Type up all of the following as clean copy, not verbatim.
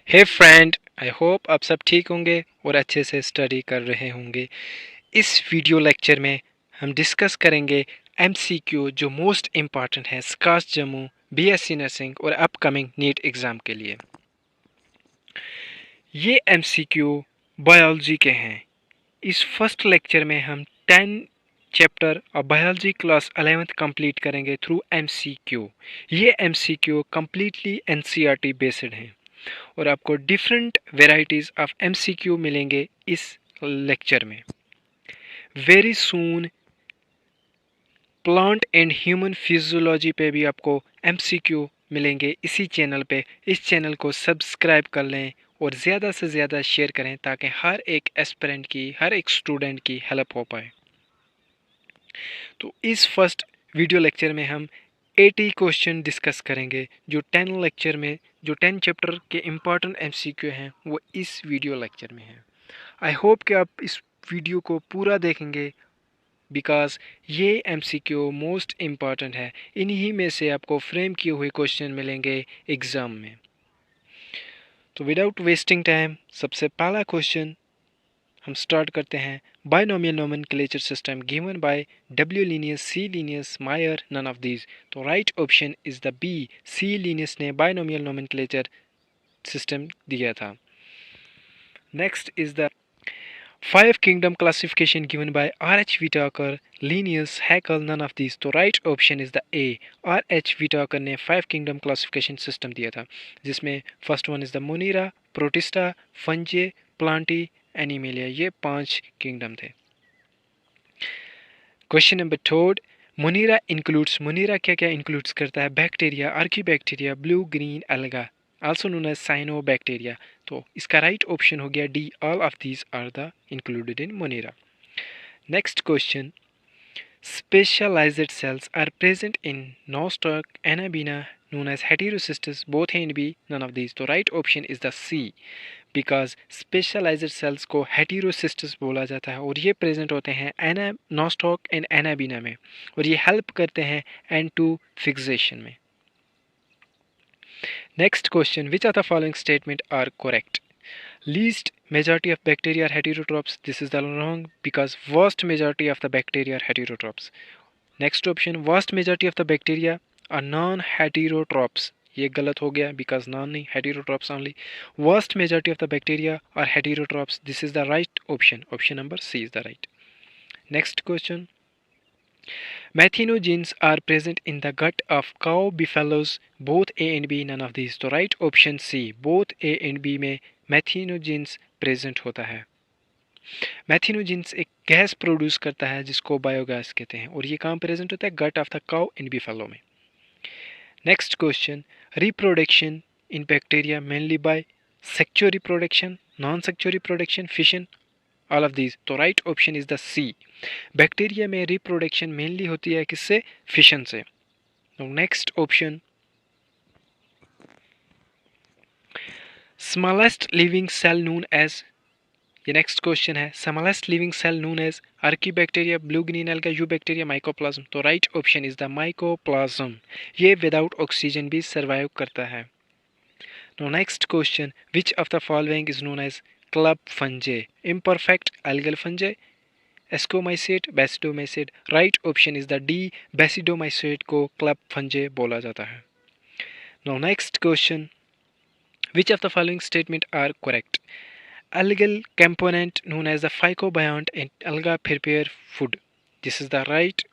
Hey friend, I hope आप सब ठीक होंगे और अच्छे से स्टडी कर रहे होंगे। इस वीडियो लेक्चर में हम डिस्कस करेंगे एमसीक्यू जो मोस्ट इम्पॉर्टेंट है स्कास्ट जम्मू, बीएससी नर्सिंग और अपकमिंग नीट एग्ज़ाम के लिए। ये एमसीक्यू बायोलॉजी के हैं। इस फर्स्ट लेक्चर में हम 10 चैप्टर और बायोलॉजी क्लास 11th कंप्लीट करेंगे थ्रू एमसीक्यू। ये एमसीक्यू कम्प्लीटली एनसीईआरटी बेस्ड हैं और आपको डिफरेंट वेराइटीज़ ऑफ एमसीक्यू मिलेंगे इस लेक्चर में। Very soon plant and human physiology पे भी आपको एमसीक्यू मिलेंगे इसी चैनल पे। इस चैनल को सब्सक्राइब कर लें और ज़्यादा से ज़्यादा शेयर करें ताकि हर एक एस्पिरेंट की, हर एक स्टूडेंट की हेल्प हो पाए। तो इस फर्स्ट वीडियो लेक्चर में हम 80 क्वेश्चन डिस्कस करेंगे जो 10 चैप्टर के इम्पॉर्टेंट एमसीक्यू हैं वो इस वीडियो लेक्चर में हैं। आई होप कि आप इस वीडियो को पूरा देखेंगे बिकॉज ये एमसीक्यू मोस्ट इम्पॉर्टेंट है। इन्हीं में से आपको फ्रेम किए हुए क्वेश्चन मिलेंगे एग्ज़ाम में। तो विदाउट वेस्टिंग टाइम सबसे पहला क्वेश्चन हम स्टार्ट करते हैं। Binomial nomenclature system given by W Linnaeus, C Linnaeus, Mayr, none of these. तो right option is the B, C Linnaeus ने बायनोमियल नोमेनक्लेचर सिस्टम दिया था। Next is the 5 kingdom classification given by R.H. Whitaker, Linnaeus, Haeckel, none of these. तो right option is the A, R.H. Whitaker ने 5 kingdom classification system दिया था जिसमें first one is the Monera, Protista, fungi, Plantae, Animalia. ये 5 kingdom थे। Question number third, मोनीरा क्या क्या includes करता है? Bacteria, archaebacteria, blue green alga, also known as cyanobacteria। तो इसका राइट ऑप्शन हो गया D, all of these are the included in Monera. Next question, specialized cells are present in nostoc, anabina, known as heterocystis, both A and B, none of these। तो right option is the C, because specialised cells को heterocysts बोला जाता है और ये present होते हैं nostoc and Anabaena में और ये हेल्प करते हैं N2 फिक्सेशन में। Next question, which of the following statement are correct? Least majority of bacteria are heterotrophs. This is the wrong because vast majority of the bacteria are heterotrophs. Next option, vast majority of the bacteria are non-heterotrophs. ये गलत हो गया because non नहीं, heterotrophs only. Vast majority of the bacteria are heterotrophs. This is the right option. Option number C is the right. Next question. Methanogens are present in the gut of cow buffaloes, both A and B, none of these। तो right option C, both A and B में मैथिनोजेंस present होता है। मैथिनोजेंस एक gas produce करता है जिसको biogas कहते हैं और ये कहाँ प्रेजेंट होता है? Gut of the cow in buffalo में। Next question, reproduction in bacteria mainly by sexual reproduction, non sexual reproduction, fission, all of these. तो right option is the C, bacteria में रिप्रोडक्शन मेनली होती है किससे? Fission से। Next option, smallest living cell known as, ये next question है, smallest living cell known as archaebacteria, blue green alga, eubacteria, mycoplasma. तो right option is the mycoplasma. ये without oxygen भी survive करता है। No next question, which of the following is known as club fungi? Imperfect algal fungi, ascomycete, basidiomycete. Right option is the D, basidiomycete को club fungi बोला जाता है। No next question, which of the following statement are correct? Algal component known as the phycobiont and alga prepare food. This is the right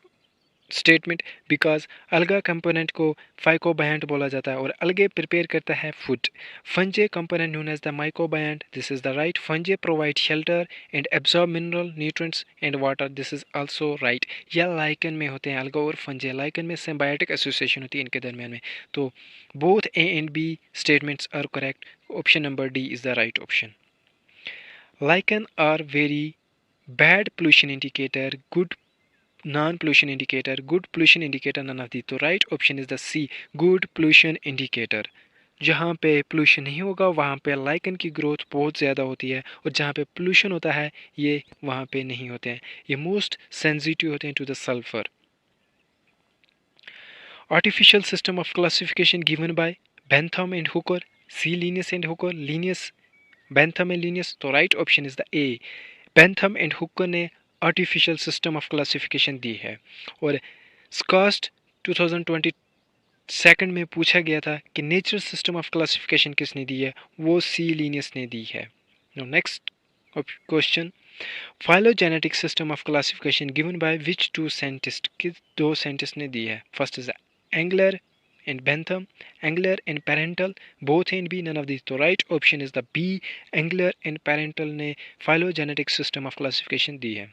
statement because alga component को phycobiont बोला जाता है और algae prepare करता है food. Fungi component known as the mycobiont. This is the right. Fungi provide shelter and absorb mineral, nutrients and water. This is also right. यह lichen में होते हैं alga और fungi. lichen में symbiotic association होती है इनके दरमियान में। तो both A and B statements are correct. Option number D is the right option. Lichen are very bad pollution indicator, good non-pollution indicator, good pollution indicator, none of these। तो right option is the C, good pollution indicator। जहाँ पे pollution नहीं होगा वहाँ पे lichen की growth बहुत ज़्यादा होती है और जहाँ पे पोल्यूशन होता है ये वहाँ पे नहीं होते हैं। ये मोस्ट सेंसिटिव होते हैं to the sulphur. Artificial system of classification given by Bentham and Hooker, C Linnaeus and Hooker, Linnaeus Bentham and Linnaeus, तो right option is the A. Bentham and Hooker ने आर्टिफिशियल सिस्टम ऑफ क्लासिफिकेशन दी है। और SKUAST 2022 में पूछा गया था कि नेचुरल सिस्टम ऑफ क्लासिफिकेशन किसने दी है, वो सी लीनियस ने दी है। Now next question, phylogenetic system of classification given by which two scientists, किस दो साइंटिस्ट ने दी है? First is Engler and Bentham, Engler and Parental, both A and B, none of these. So right option is the B, Engler and Parental ने phylogenetic system of classification दी है.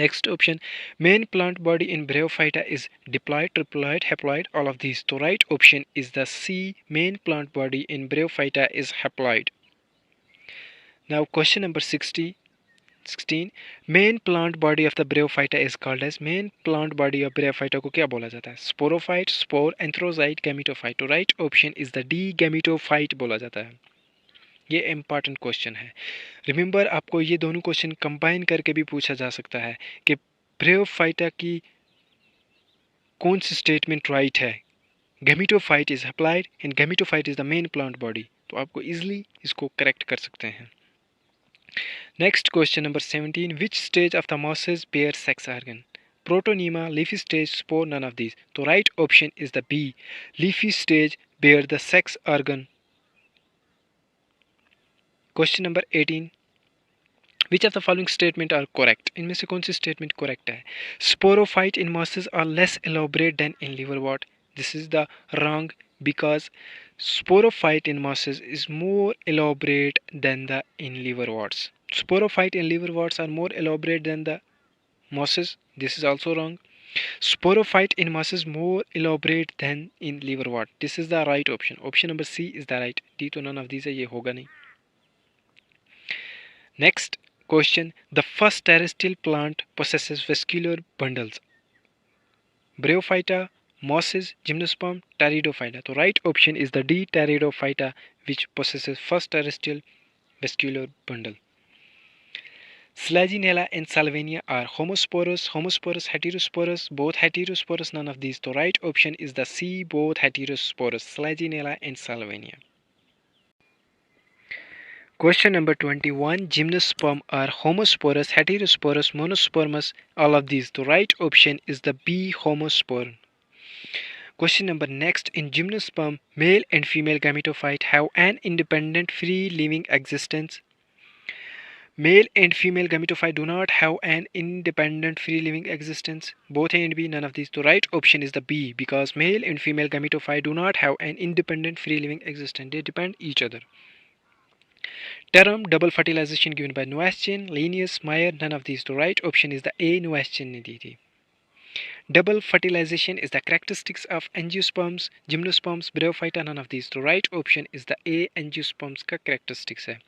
Next option, main plant body in Bryophyta is diploid, triploid, haploid, all of these. So right option is the C, main plant body in Bryophyta is haploid. Now question number 16, main plant body of the bryophyta is called as, main plant body of bryophyta को क्या बोला जाता है? Sporophyte, spore, antherozoid, gametophyte. तो right option is the D, gametophyte बोला जाता है। ये इंपॉर्टेंट क्वेश्चन है। रिमेंबर, आपको ये दोनों क्वेश्चन कंबाइन करके भी पूछा जा सकता है कि ब्रेयोफाइटा की कौन सी स्टेटमेंट राइट है। Gametophyte is applied and gametophyte is the main plant body, तो आपको इजिली इसको करेक्ट कर सकते हैं। Next question number 17. Which stage of the mosses bear sex organ? Protonema, leafy stage, spore, none of these. So right option is the B. Leafy stage bear the sex organ. Question number 18. Which of the following statement are correct? इनमें से कौन सी statement correct है? Sporophyte in mosses are less elaborate than in liverwort. This is the wrong because sporophyte in mosses is more elaborate than the in liverworts. Sporophyte and liverworts are more elaborate than the mosses. This is also wrong. Sporophyte in mosses more elaborate than in liverwort. This is the right option. Option number C is the right. D तो none of these है, ये होगा नहीं. Next question. The first terrestrial plant possesses vascular bundles. Bryophyta, mosses, gymnosperm, pteridophyta. So right option is the D, pteridophyta, which possesses first terrestrial vascular bundle. Slaginella and Salvinia are homosporous, heterosporous, both heterosporous, none of these. So right option is the C, both heterosporous, Slaginella and Salvinia. Question number 21. Gymnosperm are homosporous, heterosporous, monospermous, all of these. The right option is the B, homosperm. Question number next. In gymnosperm, male and female gametophyte have an independent free living existence. Male and female gametophyte do not have an independent free living existence. Both A and B, none of these. The right option is the B, because male and female gametophyte do not have an independent free living existence. They depend each other. Term double fertilization given by Noaschin, Linnaeus, Meyer, none of these. The right option is the A, Noaschin ने दी थी. Double fertilization is the characteristics of angiosperms, gymnosperms, bryophyta, none of these. The right option is the A, angiosperms का characteristics है.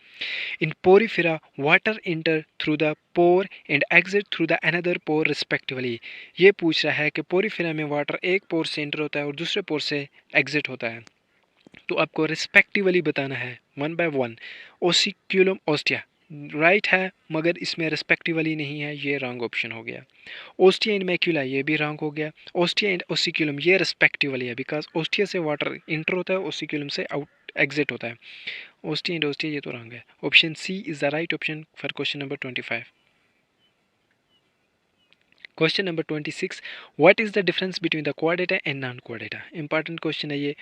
In porifera, water enter through the pore and exit through the another pore respectively. ये पूछ रहा है कि Porifera में water एक पोर से एंटर होता है और दूसरे पोर से एग्जिट होता है, तो आपको रिस्पेक्टिवली बताना है one by one. Osculum ostia right है, मगर इसमें रिस्पेक्टिवली नहीं है, ये रॉन्ग ऑप्शन हो गया. ओस्टिया एंड मैक्यूला ये भी रॉन्ग हो गया. ओस्टिया एंड ओसिक्यूलम ये रिस्पेक्टिवली है, बिकॉज ओस्टिया से वाटर इंटर होता है, ओसिक्यूलम से आउट एग्जिट होता है. ओस्टिया एंड ओस्टिया ये तो रॉन्ग है. Option C is the right option for question number 25. Question number 26. What is the difference between the chordata and non-chordata? Important question है ये.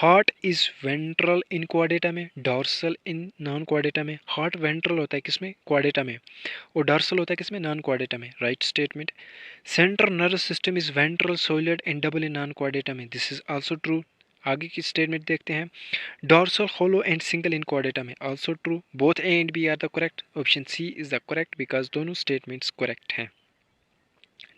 Heart is ventral in chordata में, dorsal in non-chordata में. Heart ventral होता है किसमें? Chordata में. और dorsal होता है किसमें? Non-chordata में. Right statement. Central nervous system is ventral, soleate and double in non-chordata में. This is also true. आगे की स्टेटमेंट देखते हैं. Dorsal, hollow and single in chordata में. Also true. Both A and B are the correct. Option C is the correct because दोनों statements correct हैं.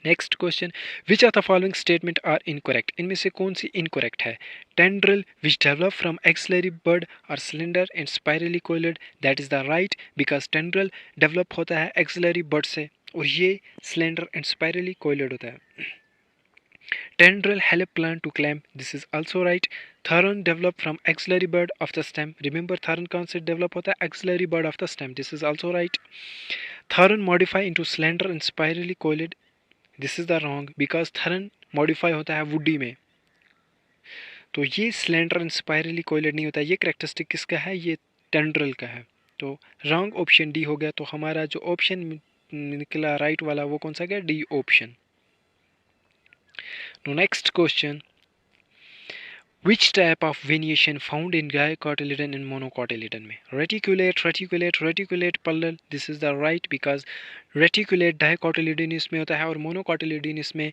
Next question. Which of the following statement are incorrect? इनमें से कौन सी incorrect है? Tendril which develop from axillary bud are cylinder and spirally coiled. That is the right, because tendril develop होता है axillary bud से और ये सिलेंडर एंड स्पाइरली कोइलेड होता है. Tendril help plant to climb. This is also right. Thorn develop from axillary bud of the stem. Remember thorn कौन से develop होता है? Axillary bud of the stem. This is also right. Thorn modify into slender and spirally coiled. This is the wrong, because thorn modify होता है woody में, तो ये slender and spirally कोइलेड नहीं होता। ये करेक्टरिस्टिक किसका है? ये टेंड्रल का है। तो रॉन्ग ऑप्शन डी हो गया। तो हमारा जो ऑप्शन निकला राइट वाला वो कौन सा गया? D option. तो next question, which type of venation found in dicotyledon and monocotyledon में? Reticulate, reticulate, reticulate parallel, this is the right, because reticulate dicotyledons में होता है और मोनोकोटिलेडनस में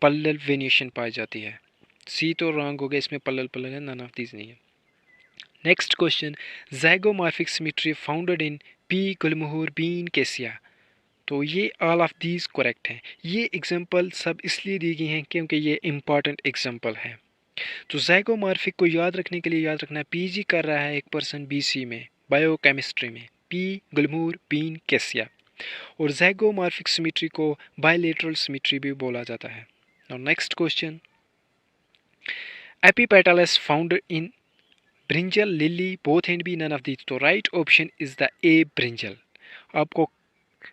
पैरेलल वेनिएशन पाई जाती है। सी तो रॉन्ग हो गया, इसमें पैरेलल पैरेलल है, नन ऑफ दीज नहीं है। Next question, zygomorphic symmetry founded in pea gulmohar bean cassia. तो ये ऑल ऑफ दीज करेक्ट हैं। ये एग्जांपल सब इसलिए दी गई हैं क्योंकि ये इंपॉर्टेंट एग्जांपल है। तो ज़ाइगोमॉर्फिक को याद रखने के लिए याद रखना है, पीजी कर रहा है एक पर्सन बीसी में बायोकेमिस्ट्री में, पी गुलमोहर बीन केसिया। और ज़ाइगोमॉर्फिक सिमेट्री को बायलेटरल सिमेट्री भी बोला जाता है। Now next question, epipetalous found in brinjal, lily, both and B, none of these. तो right option is the A brinjal. आपको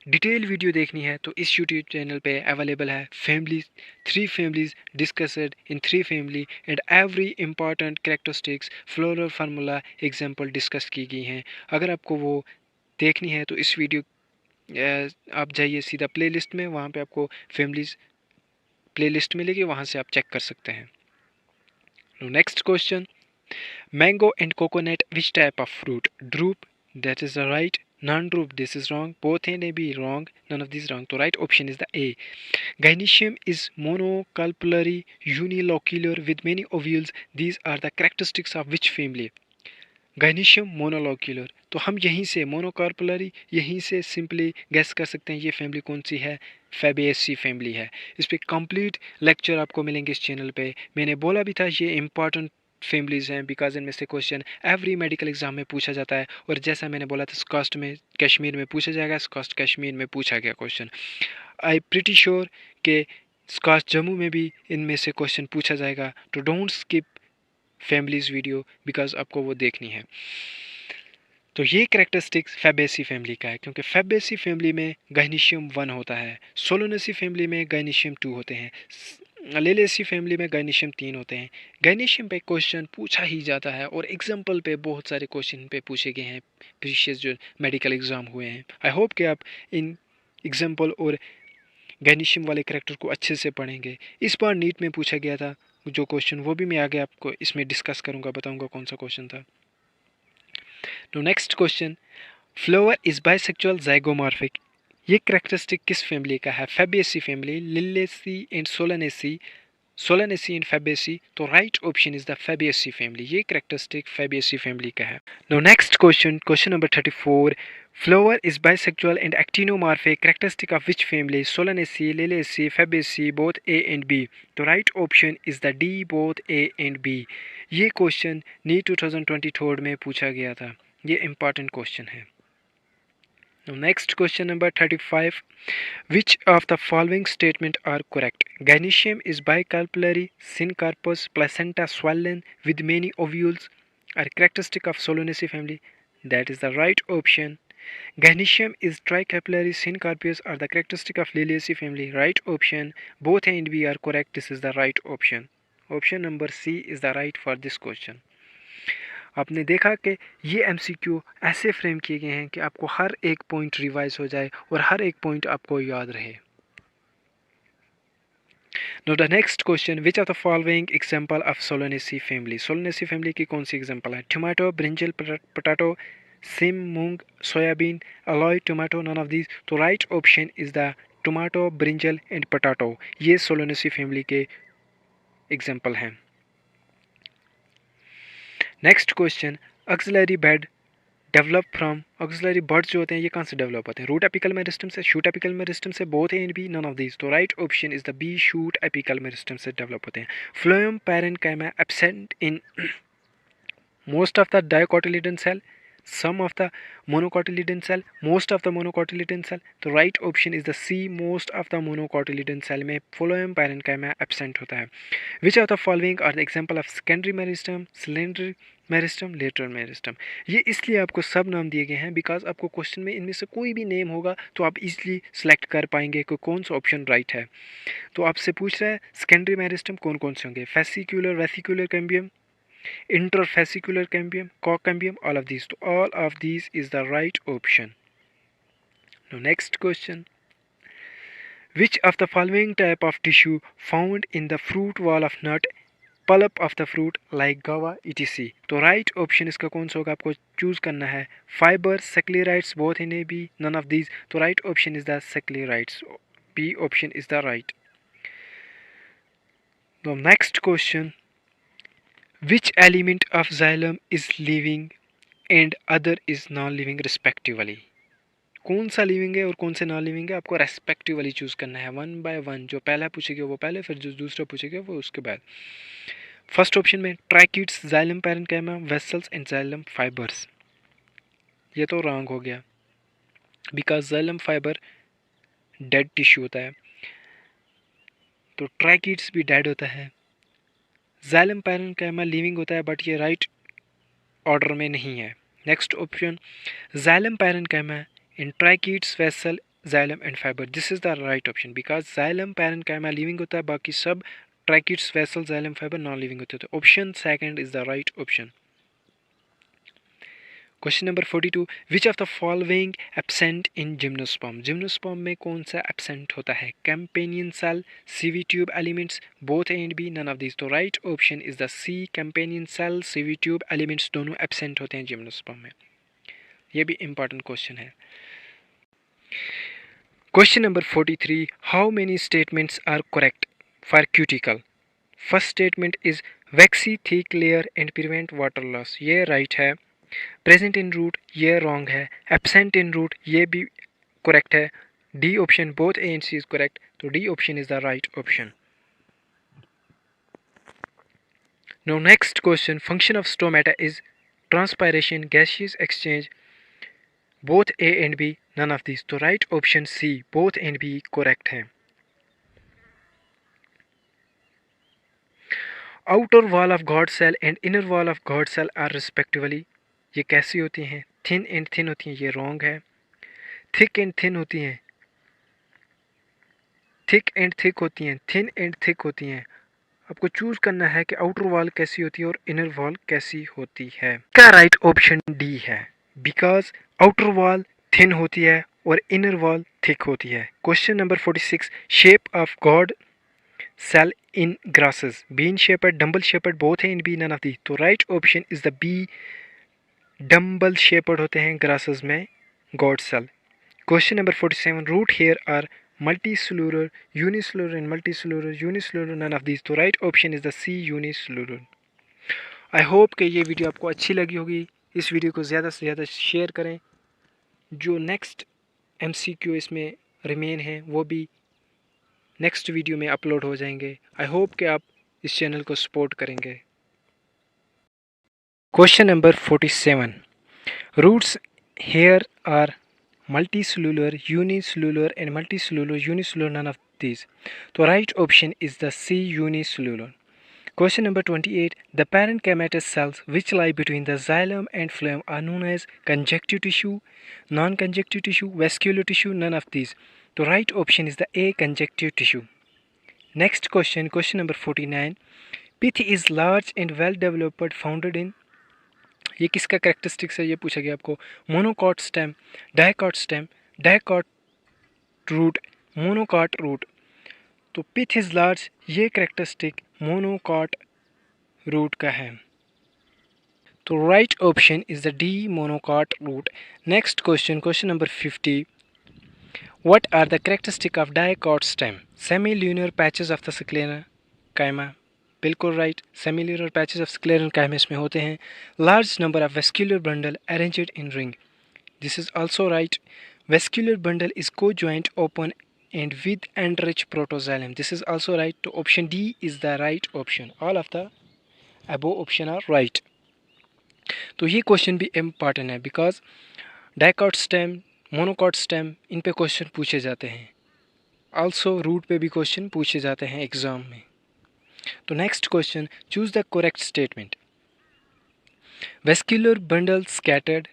डिटेल वीडियो देखनी है तो इस यूट्यूब चैनल पे अवेलेबल है। Families, 3 families discussed in 3 family and every important characteristics, floral formula example discuss की गई हैं। अगर आपको वो देखनी है तो इस वीडियो आप जाइए सीधा प्लेलिस्ट में, वहाँ पे आपको फैमिलीज प्लेलिस्ट मिलेगी, वहाँ से आप चेक कर सकते हैं। Next question, mango and coconut, which type of fruit? Drupe, that is the right. Non-drupe, this is wrong. Both A and B wrong. None of these wrong. The right option is the A. Gynoecium is monocarpellary unilocular with many ovules. These are the characteristics of which family? गाइनिशियम मोनोलोक्यूलर। तो हम यहीं से monocarpellary, यहीं से simply guess कर सकते हैं ये फैमिली कौन सी है, फैबेसी फैमिली है। इस पर कंप्लीट लेक्चर आपको मिलेंगे इस चैनल पे। मैंने बोला भी था ये इंपॉर्टेंट फैमिलीज हैं बिकॉज इनमें से क्वेश्चन एवरी मेडिकल एग्जाम में पूछा जाता है। और जैसा मैंने बोला था स्कास्ट में कश्मीर में पूछा जाएगा, स्कास्ट कश्मीर में पूछा गया क्वेश्चन। आई प्रिटी श्योर कि स्कास्ट जम्मू में भी इनमें से क्वेश्चन पूछा जाएगा। तो don't skip families video because आपको वो देखनी है। तो ये करेक्टरिस्टिक्स फैबेसी फैमिली का है क्योंकि फैबेसी फैमिली में गाइनिशियम 1 होता है, सोलोनेसी फैमिली में गाइनिशियम 2 होते हैं, लेलेसी फैमिली में गाइनिशियम 3 होते हैं। गाइनिशियम पे क्वेश्चन पूछा ही जाता है और एग्जाम्पल पे बहुत सारे क्वेश्चन पे पूछे गए हैं प्रीवियस जो मेडिकल एग्जाम हुए हैं। आई होप कि आप इन एग्जाम्पल और गाइनिशियम वाले करेक्टर को अच्छे से पढ़ेंगे। इस बार नीट में पूछा गया था जो क्वेश्चन, वो भी मैं आगे आपको इसमें डिस्कस करूंगा, बताऊंगा कौन सा क्वेश्चन था। तो next question, flower is bisexual zygomorphic. ये करेक्टरिस्टिक किस फैमिली का है? Fabaceae family, Liliaceae and Solanaceae, Solanaceae and Fabaceae. तो right option is the Fabaceae family. ये करेक्टरिस्टिक फैबेसी फैमिली का है। No next question, question number 34, flower is bisexual and actinomorphic, characteristic of which family? Solanaceae, Liliaceae, Fabaceae, both A and B. तो right option is the D, both A and B. ये question NEET 2023 में पूछा गया था। ये important question है। Next question number 35, which of the following statement are correct? Gynoecium is bicarpellary, syncarpous, placenta swollen with many ovules, are characteristic of Solanaceae family. That is the right option. Gynoecium is tricarpellary, syncarpous are the characteristic of Liliaceae family. Right option. Both A and B are correct. This is the right option. Option number C is the right for this question. आपने देखा कि ये MCQ ऐसे frame किए गए हैं कि आपको हर एक पॉइंट रिवाइज हो जाए और हर एक पॉइंट आपको याद रहे। Now the next question, which of the following example of Solanaceae family? Solanaceae family की कौन सी एग्जाम्पल है? टोमेटो, ब्रिंजल, पोटैटो, सिम, moong, soybean, aloe, tomato, none of these. तो right option is the tomato, brinjal and potato. ये Solanaceae family के example हैं। Next question, axillary bud develop from, axillary buds जो होते हैं ये कहाँ से डेवलप होते हैं? रूट एपिकल मेरिस्टम से, शूट एपिकल मेरिस्टम से, both A and B, none of these. तो right option is the B, shoot apical meristem से डेवलप होते हैं। Phloem parenchyma absent in most of the dicotyledon cell, some of the monocotyledon cell, most of the monocotyledon cell. तो right option is the C, most of the monocotyledon cell में phloem parenchyma absent होता है। Which of the following are the example of secondary meristem, cylindrical meristem, lateral meristem? ये इसलिए आपको सब नाम दिए गए हैं बिकॉज आपको क्वेश्चन में इनमें से कोई भी नेम होगा तो आप इजीली सेलेक्ट कर पाएंगे कि कौन सा ऑप्शन राइट है। तो आपसे पूछ रहा है सेकेंडरी मेरिस्टम कौन कौन से होंगे? Fascicular, vesicular cambium, Interfascicular cambium, cocambium, all of these. So all of these is the right option. Now next question. Which of the following type of tissue found in the fruit wall of nut, pulp of the fruit like guava etc. तो right option इसका कौन सा होगा, आपको choose करना है. Fibre, sclereids, both in A B, none of these. तो right option is the sclereids. B option is the right. Now next question. Which element of xylem is living and other is non-living respectively? कौन सा living है और कौन से non living है, आपको respectively choose करना है वन बाय वन. जो पहला पूछेगा वो पहले, फिर जो दूसरा पूछेगा वो उसके बाद. फर्स्ट ऑप्शन में tracheids, xylem parenchyma, vessels and xylem fibres. ये तो रॉन्ग हो गया, because xylem fibre dead tissue होता है, तो ट्रैकिड्स भी डेड होता है. जाइलम पैरेन्काइमा लिविंग होता है, बट ये राइट ऑर्डर में नहीं है. Next option xylem parenchyma in tracheids, vessel, xylem and fiber. This is the right option because xylem parenchyma living होता है, बाकी सब tracheids, vessel, xylem, fiber non living होते हैं. तो option second is the right option. Question number 42. Which of the following absent in gymnosperm? Gymnosperm में कौन सा absent होता है? Companion cell, CV tube elements, both A and B, none of these. तो right option is the C. Companion cell, CV tube elements दोनों absent होते हैं gymnosperm में. ये भी important question है. Question number 43. How many statements are correct for cuticle? First statement is waxy thick layer and prevent water loss. ये right है. Present in root ये wrong है. Absent in root ये भी correct है. D option both A and C is correct. So D option is the right option. Now next question. Function of stomata is transpiration, gaseous exchange, both A and B, none of these. तो right option C, both and B correct है. Outer wall of God cell and inner wall of God cell are respectively. ये कैसी होती हैं? Thin and thin होती हैं, ये wrong है. Thick and thin होती हैं, thick and thick होती हैं, thin and thick होती हैं. आपको चूज करना है कि आउटर वॉल कैसी होती है और इनर वॉल कैसी होती है. क्या राइट ऑप्शन डी है, बिकॉज आउटर वॉल थिन होती है और इनर वॉल थिक होती है. Question number 46. Shape of guard cell in grasses, bean shaped, dumbbell shaped, both and B, none of these. तो right option is the B. Dumbbell shaped होते हैं grasses में guard cell. Question number 47. Root hair are multicellular, unicellular and multicellular, unicellular, none of these. तो right option is the C, unicellular. I hope कि ये video आपको अच्छी लगी होगी. इस वीडियो को ज़्यादा से ज़्यादा शेयर करें. जो नेक्स्ट MCQ इसमें रिमेन है वो भी नेक्स्ट वीडियो में अपलोड हो जाएंगे. आई होप कि आप इस चैनल को सपोर्ट करेंगे. Question number 47. Roots hair are multicellular, unicellular and multicellular, unicellular, none of these. So right option is the C, unicellular. Question number 28. The parenchymatous cells which lie between the xylem and phloem are known as conjunctive tissue, non-conjunctive tissue, vascular tissue, none of these. So right option is the A, conjunctive tissue. Next question, question number 49. Pith is large and well developed, founded in. ये किसका characteristics है, ये पूछा गया आपको. Monocot stem, dicot stem, dicot root, monocot root. तो pith is large, ये characteristic monocot root का है. तो right option is the D, monocot root. Next question, question number 50. What are the characteristic of dicot stem? Semi lunar patches of the sclerenchyma. बिल्कुल right. Semilunar patches of sclerenchyma में होते हैं. Large number of vascular bundle arranged in ring. This is also right. Vascular bundle is conjoint open and with endarch protoxylem. This is also right. तो option D is the right option. All of the above option are right. तो ये question भी important है because dicot stem, monocot stem, इन पे question पूछे जाते हैं. आल्सो रूट पे भी क्वेश्चन पूछे जाते हैं एग्जाम में. तो next question, choose the correct statement. Vascular bundle scattered,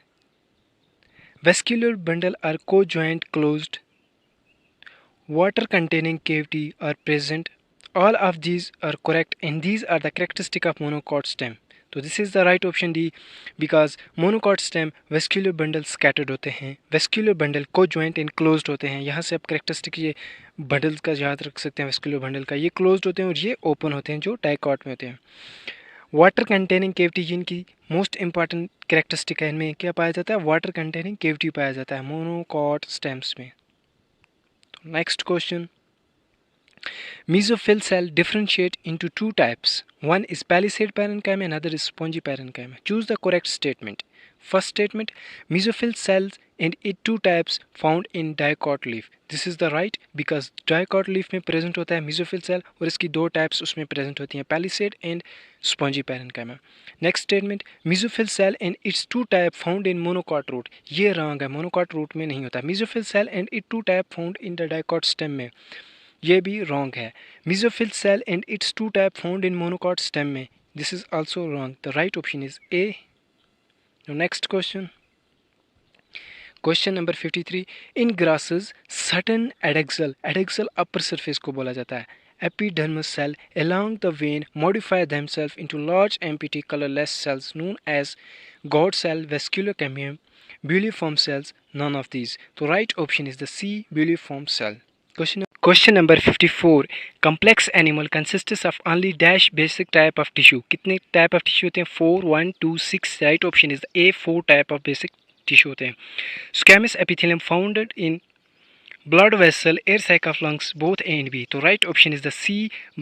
vascular bundle are co-joint closed, water containing cavity are present. All of these are correct and these are the characteristic of monocot stem. तो this is the right option D, because monocot stem vascular bundle scattered होते हैं, vascular bundle को joint and closed होते हैं। यहाँ से आप characteristic ये बंडल्स का याद रख सकते हैं, वेस्क्यूलर बंडल का, ये क्लोज्ड होते हैं और ये ओपन होते हैं जो डाइकॉट में होते हैं। वाटर कंटेनिंग केविटी जिनकी मोस्ट इंपॉर्टेंट करेक्टरिस्टिक है, इनमें क्या पाया जाता है, वाटर कंटेनिंग केविटी पाया जाता है मोनोकॉट स्टेम्स में। Next question, mesophyll cell differentiate into two types. One is palisade parenchyma, another is spongy parenchyma. Choose the correct statement. First statement, mesophyll cells and it two types found in dicot leaf. This is the right, because dicot leaf में present होता है mesophyll cell और इसकी दो types उसमें present होती हैं, palisade and spongy parenchyma. Next statement, mesophyll cell and its two type found in monocot root. ये wrong है, monocot root में नहीं होता. mesophyll cell and it two type found in the dicot stem में, ये भी रॉन्ग है. mesophyll cell and its two type found in monocot stem में, this is also wrong. The right option is A. Now next question. Question number 53. In grasses, certain adexal upper surface को बोला जाता है, epidermis cell along the vein modify themselves into large empty colorless cells known as God cell, vascular cambium, buliform cells. None of these. The right option is the C, buliform cell. Question number 54. Complex animal consists of only dash basic type of tissue. कितने type of tissue होते हैं? 4, 1, 2, 6. Right option is the A, 4 type of basic tissue होते हैं. Squamous epithelium founded in blood vessel, air sac of lungs, both A and B. तो right option is the C,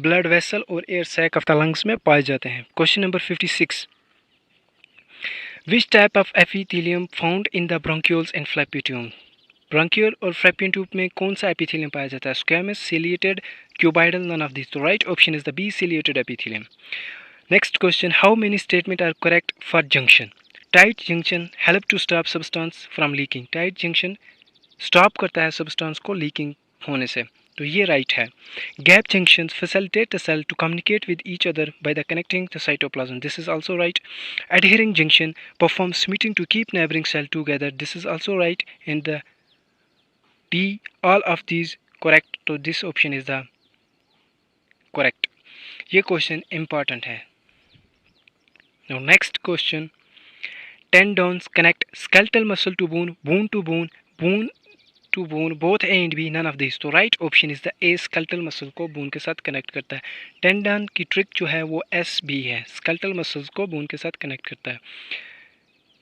blood vessel और air sac of the lungs में पाए जाते हैं. Question number 56. Which type of epithelium found in the bronchioles and fallopian? Bronchial और फ्लैपियन tube में कौन सा एपिथेलियम पाया जाता है? Squamous, ciliated, cuboidal, none of this. तो right option is the B, ciliated epithelium. Next question, how many statement are correct for junction? Tight junction help to stop substance from leaking. Tight junction stop करता है substance को leaking होने से, तो ये right है. Gap junction facilitate the cell to communicate with each other by the connecting the cytoplasm. This is also right. Adhering junction performs meeting to keep neighbouring cell together. This is also right. In the D, all of these correct. तो this option is the correct. ये question important है. Now next question, tendons connect skeletal muscle to bone, bone to bone, bone to bone, both A and B, none of these. तो right option is the A, skeletal muscle को bone के साथ connect करता है. tendon की trick जो है वो SB है, skeletal muscles को bone के साथ connect करता है.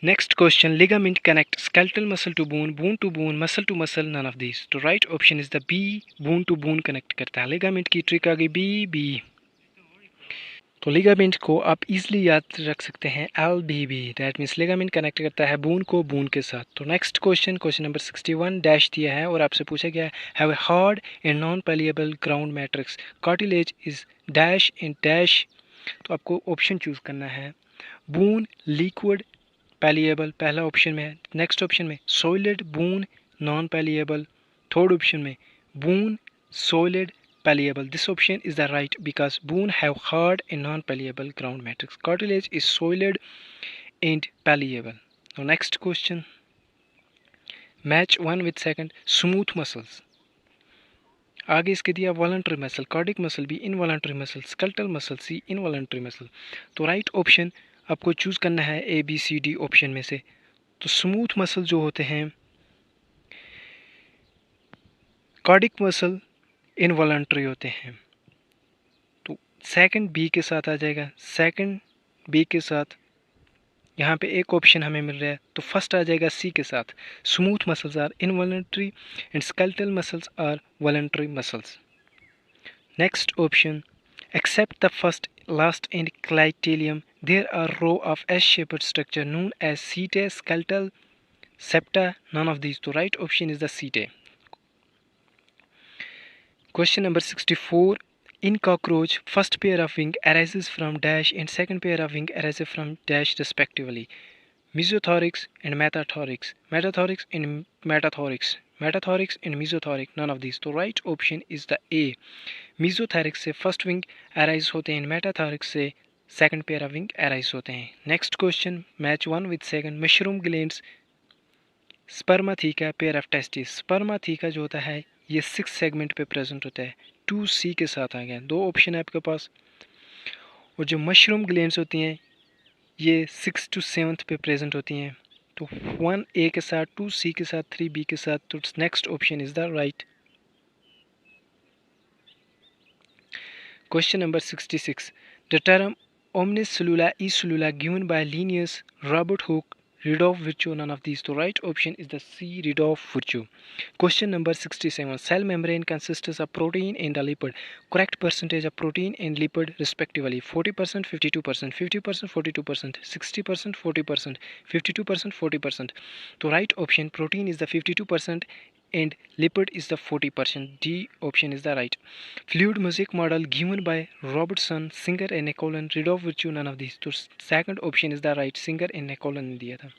Next question, ligament connect skeletal muscle to bone, bone to bone, muscle to muscle, none of these. तो right option is the B, bone to bone connect करता है. ligament की trick आ गई B. तो ligament को आप easily याद रख सकते हैं LBB. That means ligament connect करता है bone को bone के साथ. तो next question, question number 61 dash दिया है और आपसे पूछा गया है have a hard and non-permeable ground matrix. Cartilage is dash and dash. तो आपको option choose करना है. bone, liquid, पैलिएबल पहला ऑप्शन में है. नेक्स्ट ऑप्शन में solid, bone, non pliable. Third option में bone, solid, pliable. This option is the right because bone have hard and non pliable ground matrix. Cartilage is solid and pliable. Next question, match one with second. Smooth muscles, आगे इसके दिया voluntary muscle, cardiac muscle B, involuntary muscle, skeletal muscle C, involuntary muscle. तो right option आपको choose करना है A, B, C, D option में से. तो स्मूथ मसल जो होते हैं, कार्डिक मसल इनवॉलंटरी होते हैं, तो सेकंड B के साथ आ जाएगा. सेकंड B के साथ यहाँ पे एक ऑप्शन हमें मिल रहा है, तो फर्स्ट आ जाएगा C के साथ. Smooth muscles are involuntary and skeletal muscles are voluntary muscles. Next option, except the first, last and clitelium, there are row of S-shaped structure known as setae, skeletal, septa, none of these. So right option is the setae. Question number 64. In cockroach, first pair of wing arises from dash and second pair of wing arises from dash respectively. Mesothorax and metathorax, metathorax and metathorax, metathorax and mesothorax, none of these. तो right option is the A. mesothorax से first wing arise होते हैं, metathorax से second pair of wing arise होते हैं. Next question, match one with second. mushroom glands, spermatheca, pair of testes. spermatheca जो होता है ये 6 सेगमेंट पे प्रेजेंट होता है. 2C के साथ आ गया. दो ऑप्शन है आपके पास. और जो मशरूम ग्लैंड्स होती हैं ये 6 to 7th पे प्रेजेंट होती हैं। तो 1A के साथ, 2C के साथ, 3B के साथ, तो next option is the right. Question number 66. The term omnis cellula is cellula given by Linnaeus, Robert Hooke, Rudolf Virchow. None of these. The right option is the C. Rudolf Virchow. Question number 67. Cell membrane consists of protein and a lipid. Correct percentage of protein and lipid respectively. 40%, 52%, 50%, 42%, 60%, 40%, 52%, 40%. The right option protein is the 52% and lipid is the 40%. D option is the right. Fluid music model given by Robertson, Singer and Nicolan. Rudolf Virchow. None of these. So second option is the right. Singer and Nicolan ने दिया था.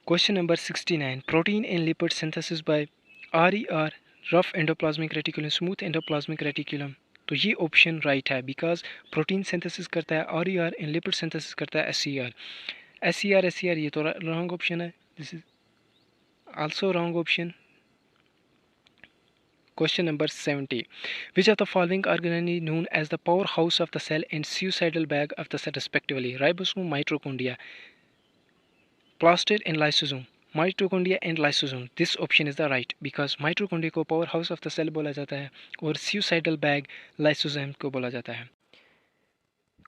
Question number 69. Protein and lipid synthesis by RER, rough endoplasmic reticulum, smooth endoplasmic reticulum. तो ये option right है because protein synthesis करता है RER and lipid synthesis करता है SCR ये तो रॉन्ग ऑप्शन है. This is also wrong option. Question number 70. Which of the following organelle is known as the powerhouse of the cell and suicidal bag of the cell respectively? Ribosome, mitochondria, plastid and lysosome. Mitochondria and lysosome. This option is the right because mitochondria को powerhouse of the cell बोला जाता है और suicidal bag lysosome को बोला जाता है.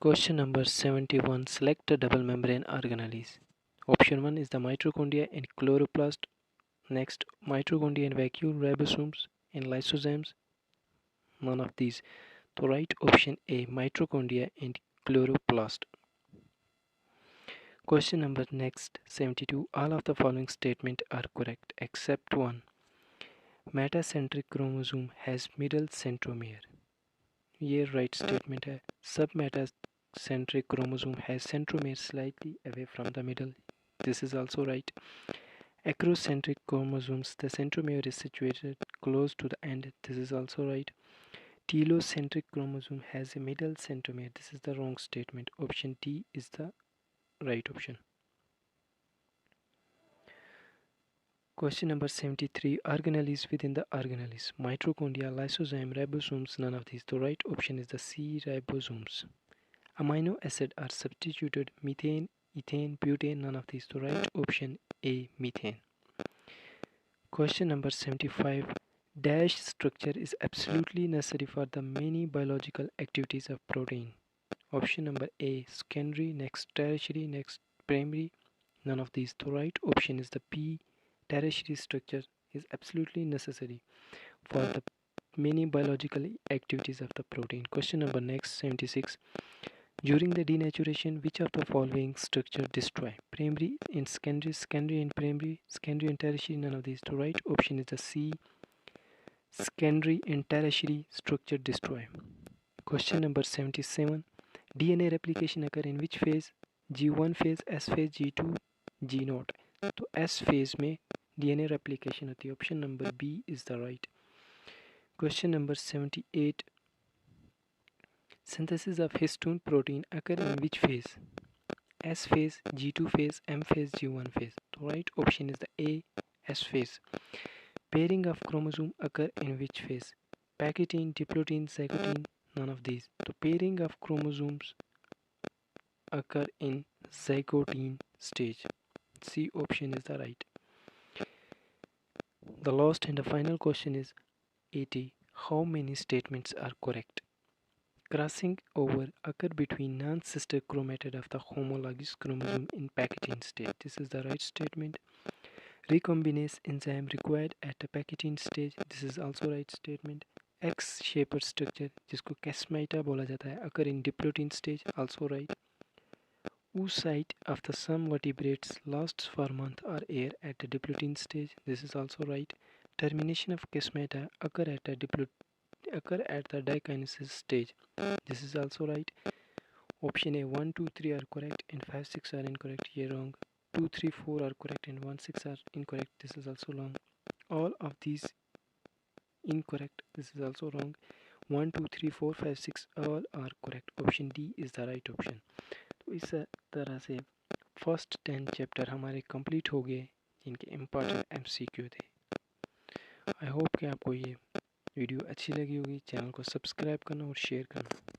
Question number 71. Select the double membrane organelles. Option 1 is the mitochondria and chloroplast. Next, mitochondria and vacuole, ribosomes and lysosomes. None of these. The right option A. Mitochondria and chloroplast. Question number next 72. All of the following statements are correct except one. Metacentric chromosome has middle centromere. ये right statement है. Submetacentric chromosome has centromere slightly away from the middle. This is also right. Acrocentric chromosomes, the centromere is situated close to the end. This is also right. Telocentric chromosome has a middle centromere. This is the wrong statement. Option D is the right option. Question number 73. Organelles within the organelles. Mitochondria, lysosome, ribosomes. None of these. The right option is the C. Ribosomes. Amino acid are substituted. Methane, ethane, butane. None of these. The right option A. Methane. Question number 75. Dash structure is absolutely necessary for the many biological activities of protein. Option number A. Secondary, next tertiary, next primary. None of these. The right option is the P. Tertiary structure is absolutely necessary for the many biological activities of the protein. Question number next 76. During the denaturation, which of the following structure destroy? Primary and secondary, secondary and primary, secondary and tertiary. None of these. The right option is the C. Secondary and tertiary structure destroy. Question number 77. DNA replication occur in which phase? G1 phase, S phase, G2, G0. तो S phase में DNA replication होती है. Option number B is the right. Question number 78. Synthesis of histone protein occur in which phase? S phase, G2 phase, M phase, G1 phase. The right option is the A, S phase. Pairing of chromosome occur in which phase? Pachytene, diplotin, zygotin. None of these. The pairing of chromosomes occur in zygotin stage. C option is the right. The last and the final question is 80. How many statements are correct? Crossing over occur between non-sister chromatid of the homologous chromosome in Pachytene stage. This is the right statement. Recombinase enzyme required at the Pachytene stage. This is also right statement. X-shaped structure जिसको कैस्मेटा बोला जाता है occur in diplotin stage. Also right. Oocyte of the some vertebrates lasts for month or year at the diplotin stage. This is also right. Termination of chiasmata occur at the dikinesis stage. This is also right. Option A 1, 2, 3 are correct and 5, 6 are incorrect. Here wrong. 2, 3, 4 are correct and 1, 6 are incorrect. This is also wrong. All of these incorrect. This is also wrong. 1, 2, 3, 4, 5, 6 all are correct. Option D is the right option. तो इस तरह से first 10 chapter हमारे complete हो गए इनके important MCQ थे. आई hope कि आपको ये वीडियो अच्छी लगी होगी. चैनल को सब्सक्राइब करना और शेयर करना.